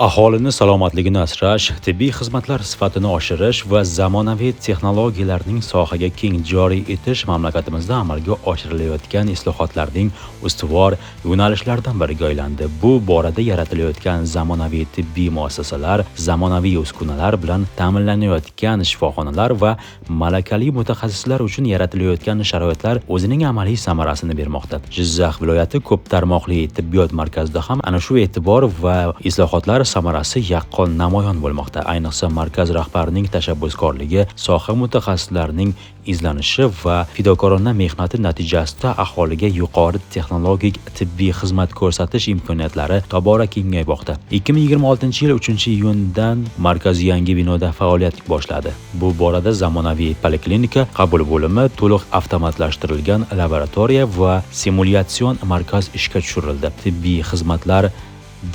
Aholini salomatligini asrash, tibbiy xizmatlar sifatini oshirish va zamonaviy texnologiyalarning sohaga keng joriy etish mamlakatimizda amalga oshirilayotgan islohotlarning ustuvor yo'nalishlaridan biriga aylandi. Bu borada yaratilayotgan zamonaviy tibbiy muassasalar, zamonaviy uskunalar bilan ta'minlanayotgan shifoxonalar va malakali mutaxassislar uchun yaratilayotgan sharoitlar o'zining amaliy samarasini bermoqda. Jizzax viloyati ko'p tarmoqli tibbiyot markazida ham ana shu e'tibor va islohotlar samarasi yaqqol namoyon bo'lmoqda. Ayniqsa markaz rahbarining tashabbuskorligi, soha mutaxassislarining izlanishi va fidokorona mehnati natijasida aholiga yuqori texnologik tibbiy xizmat ko'rsatish imkoniyatlari tobora kengaymoqda. 2026-yil 3-iyundan markaz yangi binoda faoliyat boshladi. Bu borada zamonaviy poliklinika, qabul bo'limi, to'liq avtomatlashtirilgan laboratoriya va simulятsion markaz ishga tushirildi. Tibbiy xizmatlar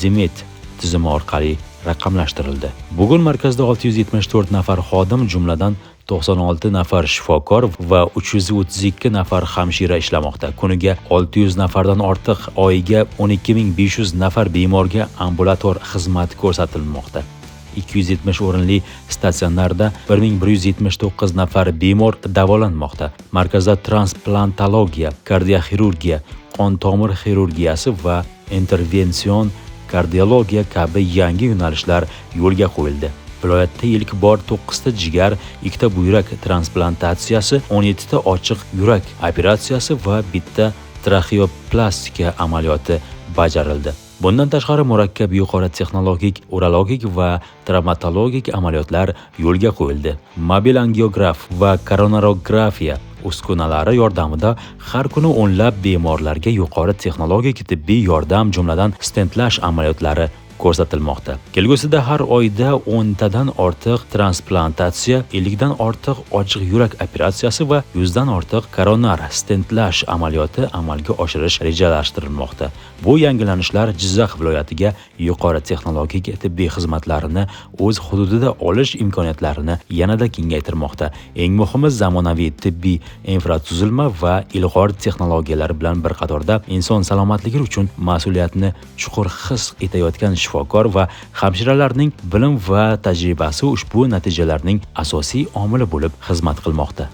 Dimet tizimi orqali raqamlashtirildi. Bugun markazda 674 nafar xodim, jumladan 96 nafar shifokor va 332 nafar hamshira ishlamoqda. Kuniga 600 nafardan ortiq, oyiga 12500 nafar bemorga ambulator xizmat ko'rsatilmoqda. 270 o'rinli statsionarda 1179 nafar bemor davolanmoqda. Markazda transplantologiya, kardioxirurgiya, qon tomir xirurgiyasi va intervension kardiologiya kabi yangi yo'nalishlar yo'lga qo'yildi. Viloyatda ilk bor 9 ta jigar, 2 ta buyrak transplantatsiyasi, 17 ta ochiq yurak operatsiyasi va 1 ta traxeoplastika amaliyoti bajarildi. Bundan tashqari murakkab yuqori texnologik urologik va travmatologik amaliyotlar yo'lga qo'yildi. Mobil angiograf va koronarografiya uskunalari yordamida har kuni o'nlab bemorlarga yuqori texnologik tibbiy yordam, jumladan stentlash amaliyotlari ko'rsatilmoqda. Kelgusida har oyda 10 tadan ortiq transplantatsiya, 50 dan ortiq ochiq yurak operatsiyasi va 100 dan ortiq koronar stentlash amaliyoti amalga oshirish rejalashtirilmoqda. Bu yangilanishlar Jizzax viloyatiga yuqori texnologik tibbiy xizmatlarini o'z hududida olish imkoniyatlarini yanada kengaytirmoqda. Eng muhimi, zamonaviy tibbiy infratuzilma va ilg'or texnologiyalar bilan bir qatorda inson salomatligi uchun mas'uliyatni chuqur his etayotgan shifokor va hamshiralarning bilim va tajribasi ushbu natijalarning asosiy omili bo'lib xizmat qilmoqda.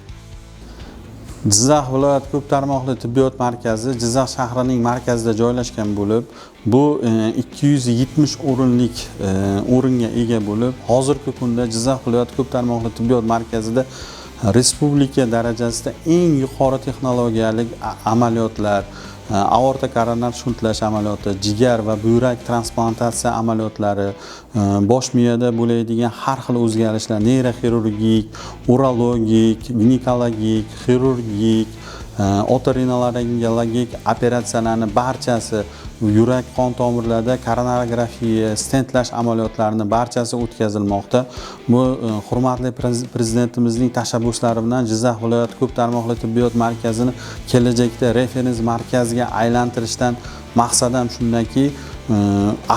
Jizzax viloyat ko'p tarmoqli tibbiyot markazi Jizzax shahrining markazida joylashgan bo'lib, bu 270 o'rinlik o'ringa ega bo'lib, hozirgi kunda Jizzax viloyat ko'p tarmoqli tibbiyot markazida respublika darajasida eng yuqori texnologiyalik amaliyotlar, aorta koronar shuntlash amaliyoti, jigar va buyrak transplantatsiya amaliyotlari, bosh miyada bo'ladigan har xil o'zgarishlar, neyroxirurgik, urologik, ginekologik, xirurgik, otorinolaringologik operatsiyalarning barchasi, yurak qon tomirlarida koronarografiya, stentlash amaliyotlarini barchasi o'tkazilmoqda. Bu hurmatli prezidentimizning tashabbuslari bilan Jizzax viloyat ko'p tarmoqli tibbiyot markazini kelajakda referens markazga aylantirishdan maqsadim shundaki,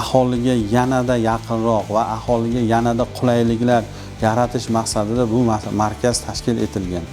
aholiga yanada yaqinroq va aholiga yanada qulayliklar yaratish maqsadida bu markaz tashkil etilgan.